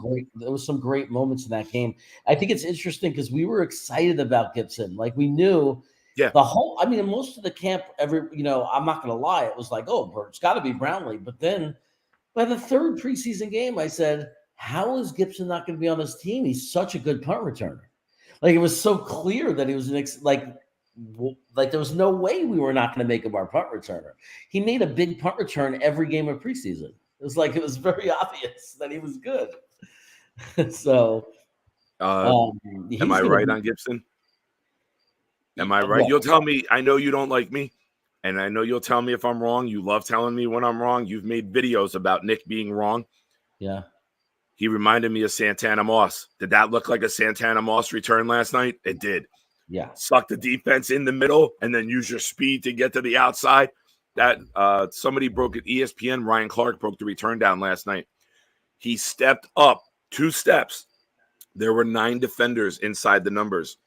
great moments in that game. I think it's interesting because we were excited about Gibson. Like we knew the whole I mean, most of the camp I'm not gonna lie, it was like, oh, it's gotta be Brownlee. But then by the third preseason game, I said, how is Gibson not gonna be on this team? He's such a good punt returner. Like it was so clear that he was like there was no way we were not going to make him our punt returner. He made a big punt return every game of preseason. It was very obvious that he was good. So, am I right on Gibson? Am I right? You'll tell me. I know you don't like me, and I know you'll tell me if I'm wrong. You love telling me when I'm wrong. You've made videos about Nick being wrong. Yeah. He reminded me of Santana Moss. Did that look like a Santana Moss return last night? It did. Yeah. Suck the defense in the middle and then use your speed to get to the outside. That somebody broke it. ESPN, Ryan Clark broke the return down last night. He stepped up 2 steps. There were 9 defenders inside the numbers.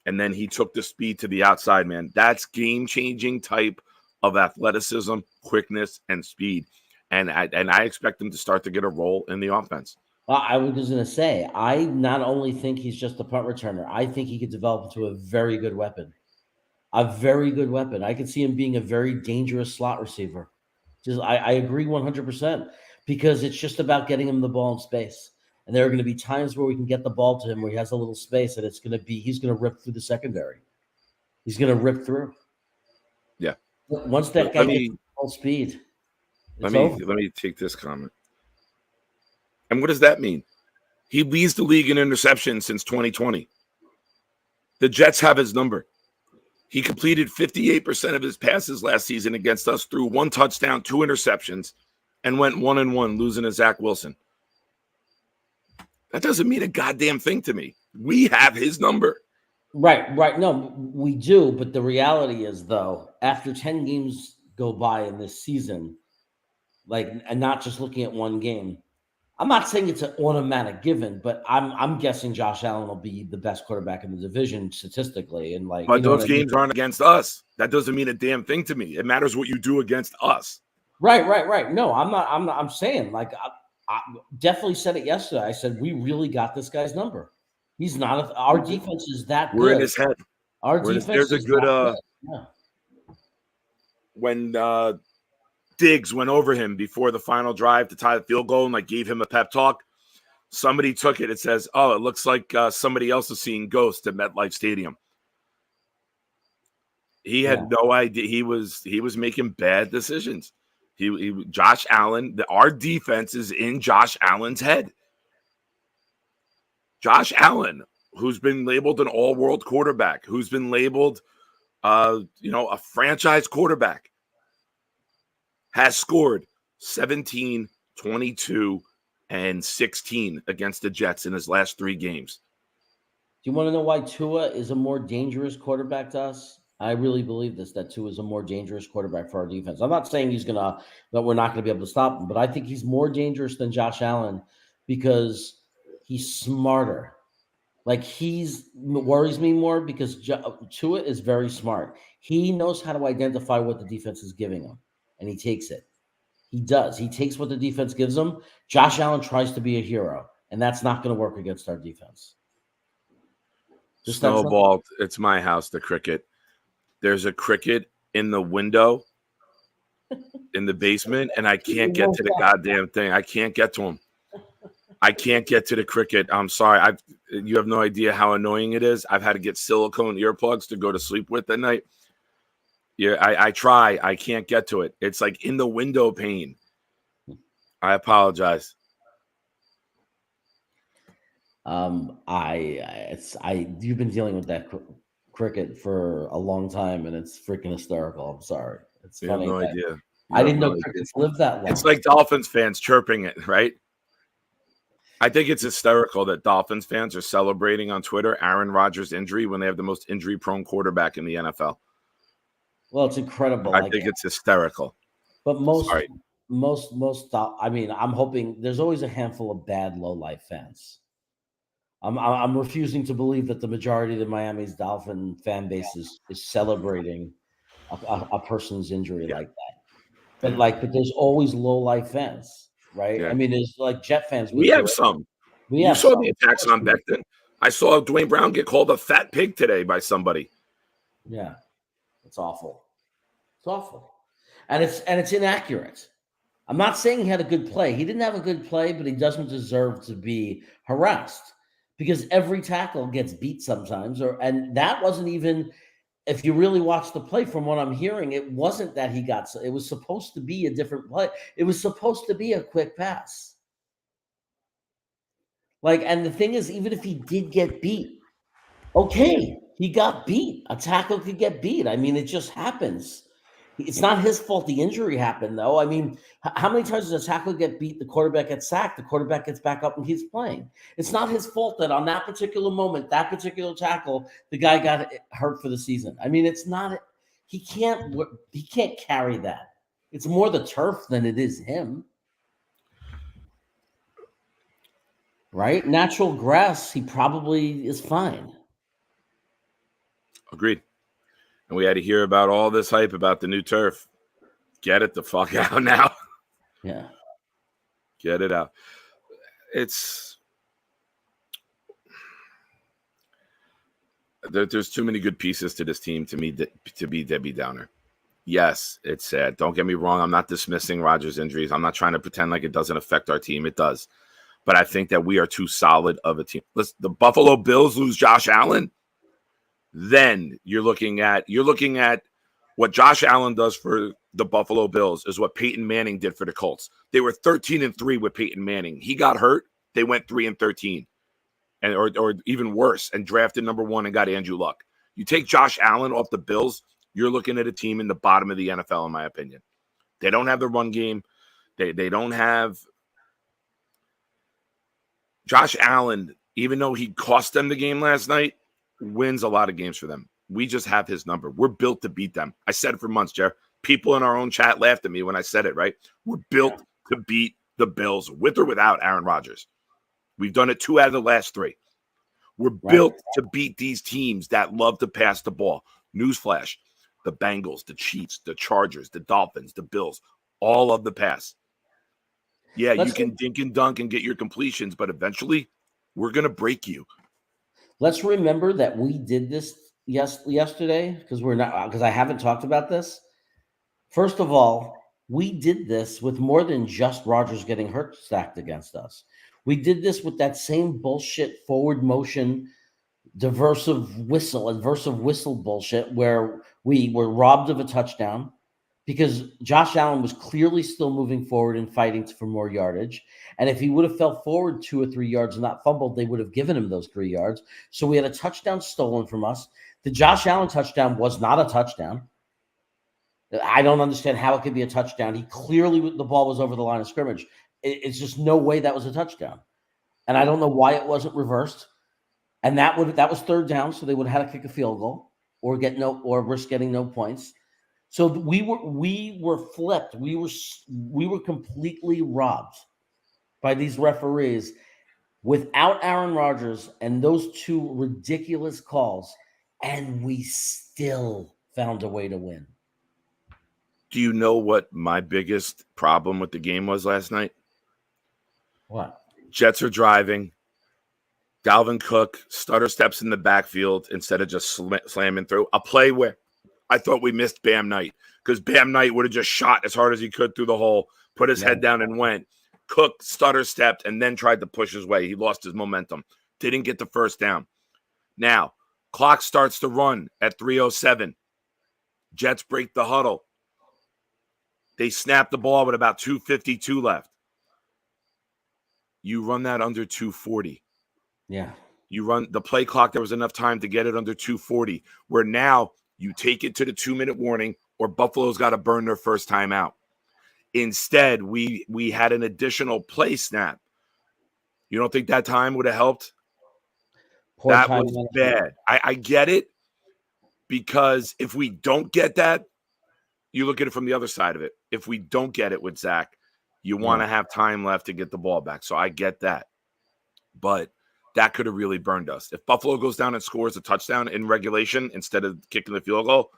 And then he took the speed to the outside, man. That's game-changing type of athleticism, quickness, and speed. And I expect him to start to get a role in the offense. I was just going to say, I not only think he's just a punt returner, I think he could develop into a very good weapon. A very good weapon. I could see him being a very dangerous slot receiver. I agree 100% because it's just about getting him the ball in space. And there are going to be times where we can get the ball to him where he has a little space and he's going to rip through the secondary. He's going to rip through. Yeah. Once that guy gets full speed, let me take this comment. And what does that mean? He leads the league in interceptions since 2020. The Jets have his number. He completed 58% of his passes last season against us, threw 1 touchdown, 2 interceptions, and went 1-1, losing to Zach Wilson. That doesn't mean a goddamn thing to me. We have his number. Right. No, we do. But the reality is, though, after 10 games go by in this season, and not just looking at one game, I'm not saying it's an automatic given, but I'm guessing Josh Allen will be the best quarterback in the division statistically. And but those games aren't against us. That doesn't mean a damn thing to me. It matters what you do against us. Right. No, I'm not. I'm saying I definitely said it yesterday. I said we really got this guy's number. He's not. Our defense is that good. We're in his head. Our defense. There's a good. Yeah. When Diggs went over him before the final drive to tie the field goal and gave him a pep talk, somebody took it. It says, "Oh, it looks like somebody else is seeing ghosts at MetLife Stadium." He had no idea. He was making bad decisions. Josh Allen, our defense is in Josh Allen's head. Josh Allen, who's been labeled an all-world quarterback, who's been labeled, a franchise quarterback, has scored 17, 22, and 16 against the Jets in his last 3 games. Do you want to know why Tua is a more dangerous quarterback to us? I really believe that Tua is a more dangerous quarterback for our defense. I'm not saying that we're not going to be able to stop him, but I think he's more dangerous than Josh Allen because he's smarter. He's worries me more because Tua is very smart. He knows how to identify what the defense is giving him, and he takes it. He does. He takes what the defense gives him. Josh Allen tries to be a hero, and that's not going to work against our defense. Snowball, it's my house, the cricket. There's a cricket in the window in the basement, and I can't get won't to the stop. goddamn thing. I can't get to him. I can't get to the cricket. I'm sorry. You have no idea how annoying it is. I've had to get silicone earplugs to go to sleep with at night. Yeah, I try. I can't get to it. It's like in the window pane. I apologize. You've been dealing with that cricket for a long time, and it's freaking hysterical. I'm sorry. It's You have funny. no idea. I didn't know crickets lived that long. It's like Dolphins fans chirping it, right? I think it's hysterical that Dolphins fans are celebrating on Twitter Aaron Rodgers' injury when they have the most injury-prone quarterback in the NFL. Well, it's incredible. I think it's hysterical. But I mean, I'm hoping there's always a handful of bad low-life fans. I'm refusing to believe that the majority of the Miami's Dolphin fan base is celebrating a person's injury like that. But there's always low-life fans, right? Yeah. I mean, there's like Jet fans. We have some. You saw the attacks on Becton. I saw Dwayne Brown get called a fat pig today by somebody. Yeah, it's awful. It's awful, and it's inaccurate. I'm not saying he had a good play. He didn't have a good play, but he doesn't deserve to be harassed because every tackle gets beat sometimes. And that wasn't even. If you really watch the play, from what I'm hearing, it wasn't that he got. It was supposed to be a different play. It was supposed to be a quick pass. And the thing is, even if he did get beat, okay, he got beat. A tackle could get beat. I mean, it just happens. It's not his fault the injury happened, though. I mean, how many times does a tackle get beat, the quarterback gets sacked, the quarterback gets back up and keeps playing? It's not his fault that on that particular moment, that particular tackle, the guy got hurt for the season. I mean, it's not – he can't carry that. It's more the turf than it is him. Right? Natural grass, he probably is fine. Agreed. And we had to hear about all this hype about the new turf. Get it the fuck out now. Yeah. Get it out. There's too many good pieces to this team to be Debbie Downer. Yes, it's sad. Don't get me wrong. I'm not dismissing Rodgers' injuries. I'm not trying to pretend like it doesn't affect our team. It does. But I think that we are too solid of a team. Listen, the Buffalo Bills lose Josh Allen. Then you're looking at what Josh Allen does for the Buffalo Bills is what Peyton Manning did for the Colts. They were 13-3 with Peyton Manning. He got hurt. They went 3-13, or even worse, and drafted number 1 and got Andrew Luck. You take Josh Allen off the Bills, you're looking at a team in the bottom of the NFL, in my opinion. They don't have the run game. They don't have Josh Allen, even though he cost them the game last night, wins a lot of games for them. We just have his number. We're built to beat them. I said it for months, Jer. People in our own chat laughed at me when I said it, right? We're built to beat the Bills with or without Aaron Rodgers. We've done it 2 out of the last 3. We're built to beat these teams that love to pass the ball. Newsflash, the Bengals, the Chiefs, the Chargers, the Dolphins, the Bills, all of the pass. Yeah, you can dink and dunk and get your completions, but eventually we're going to break you. Let's remember that we did this yesterday because I haven't talked about this. First of all, we did this with more than just Rodgers getting hurt stacked against us. We did this with that same bullshit forward motion, adversive whistle bullshit where we were robbed of a touchdown because Josh Allen was clearly still moving forward and fighting for more yardage. And if he would have fell forward 2 or 3 yards and not fumbled, they would have given him those 3 yards. So we had a touchdown stolen from us. The Josh Allen touchdown was not a touchdown. I don't understand how it could be a touchdown. He clearly, the ball was over the line of scrimmage. It's just no way that was a touchdown. And I don't know why it wasn't reversed. And that was 3rd down, so they would have had to kick a field goal or risk getting no points. So we were flipped. We were completely robbed by these referees without Aaron Rodgers and those 2 ridiculous calls, and we still found a way to win. Do you know what my biggest problem with the game was last night? What? Jets are driving. Dalvin Cook stutter steps in the backfield instead of just slamming through. A play where I thought we missed Bam Knight because Bam Knight would have just shot as hard as he could through the hole, put his head down and went. Cook stutter stepped and then tried to push his way. He lost his momentum. Didn't get the first down. Now, clock starts to run at 3:07. Jets break the huddle. They snap the ball with about 2:52 left. You run that under 2:40. Yeah. You run the play clock. There was enough time to get it under 2:40, where now you take it to the 2-minute warning or Buffalo's got to burn their first time out. Instead, we had an additional play snap. You don't think that time would have helped? Poor That time was management. bad. I get it, because if we don't get that, you look at it from the other side of it. If we don't get it with Zach, you want to have time left to get the ball back. So I get that. But that could have really burned us. If Buffalo goes down and scores a touchdown in regulation instead of kicking the field goal,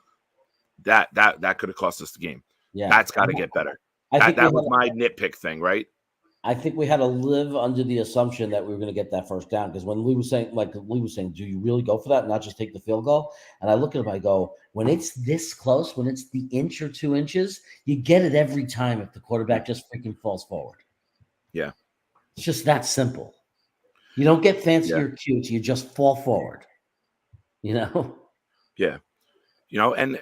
that could have cost us the game. Yeah. That's got to get better. That was my nitpick thing, right? I think we had to live under the assumption that we were going to get that first down, because when Lee was saying, do you really go for that and not just take the field goal? And I look at him, I go, when it's this close, when it's the inch or 2 inches, you get it every time if the quarterback just freaking falls forward. Yeah. It's just that simple. You don't get fancy or cute. You just fall forward, you know? Yeah. You know, and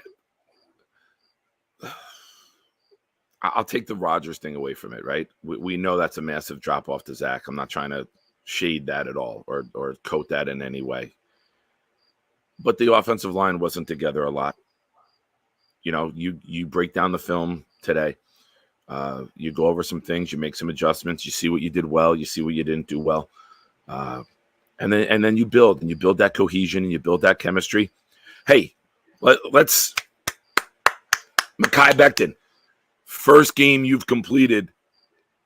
I'll take the Rodgers thing away from it, right? We know that's a massive drop off to Zach. I'm not trying to shade that at all or coat that in any way. But the offensive line wasn't together a lot. You know, you break down the film today. You go over some things, you make some adjustments, you see what you did well, you see what you didn't do well. And then you build that cohesion and you build that chemistry. Hey, let's Mekhi Becton. First game you've completed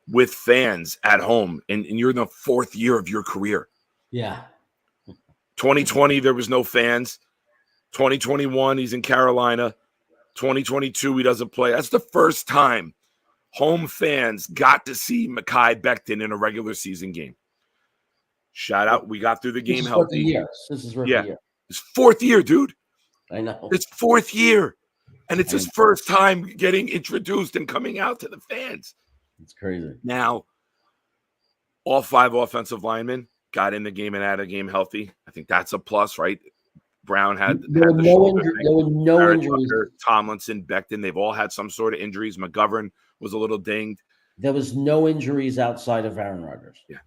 with fans at home, and you're in the 4th year of your career. Yeah. 2020, there was no fans. 2021, he's in Carolina. 2022, he doesn't play. That's the first time home fans got to see Mekhi Becton in a regular season game. Shout out. We got through the game healthy. This is rookie year. It's 4th year, dude. I know. It's 4th year. And it's his first time getting introduced and coming out to the fans. It's crazy. Now, all 5 offensive linemen got in the game and out of the game healthy. I think that's a plus, right? Brown had there were no injuries. Tucker, Tomlinson, Becton, they've all had some sort of injuries. McGovern was a little dinged. There was no injuries outside of Aaron Rodgers. Yeah.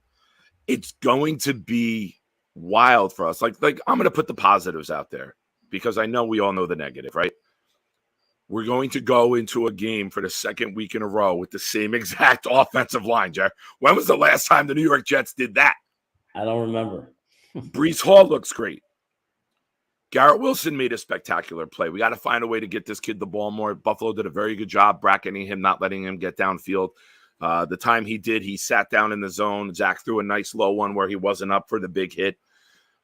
It's going to be wild for us. Like I'm going to put the positives out there because I know we all know the negative, right? We're going to go into a game for the 2nd week in a row with the same exact offensive line, Jack. When was the last time the New York Jets did that? I don't remember. Breece Hall looks great. Garrett Wilson made a spectacular play. We got to find a way to get this kid the ball more. Buffalo did a very good job bracketing him, not letting him get downfield. The time he did, he sat down in the zone. Zach threw a nice low one where he wasn't up for the big hit.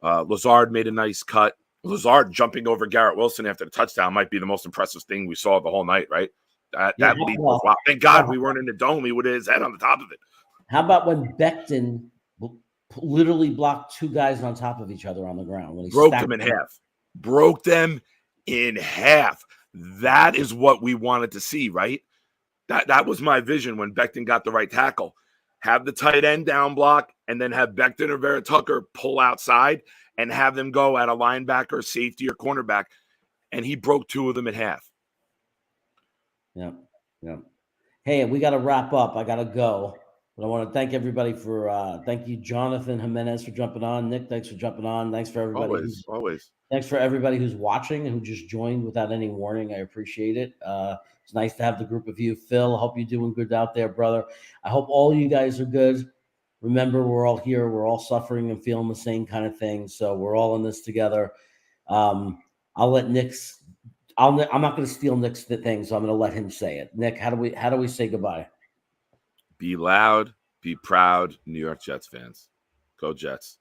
Lazard made a nice cut. Lazard jumping over Garrett Wilson after the touchdown might be the most impressive thing we saw the whole night, right? That leap was wild. Thank God we weren't in the dome. He would have his head on the top of it. How about when Becton literally blocked 2 guys on top of each other on the ground? When he broke them in half. Broke them in half. That is what we wanted to see, right? That was my vision when Becton got the right tackle. Have the tight end down block and then have Becton or Vera Tucker pull outside and have them go at a linebacker, safety, or cornerback. And he broke 2 of them in half. Yeah. Hey, we got to wrap up. I got to go. But I want to thank everybody for thank you, Jonathan Jimenez, for jumping on. Nick, thanks for jumping on. Thanks for everybody. Always. Thanks for everybody who's watching and who just joined without any warning. I appreciate it. It's nice to have the group of you. Phil, I hope you're doing good out there, brother. I hope all you guys are good. Remember, we're all here. We're all suffering and feeling the same kind of thing. So we're all in this together. I'll let Nick's. I'm not going to steal Nick's thing, so I'm going to let him say it. Nick, how do we say goodbye? Be loud, be proud, New York Jets fans. Go Jets.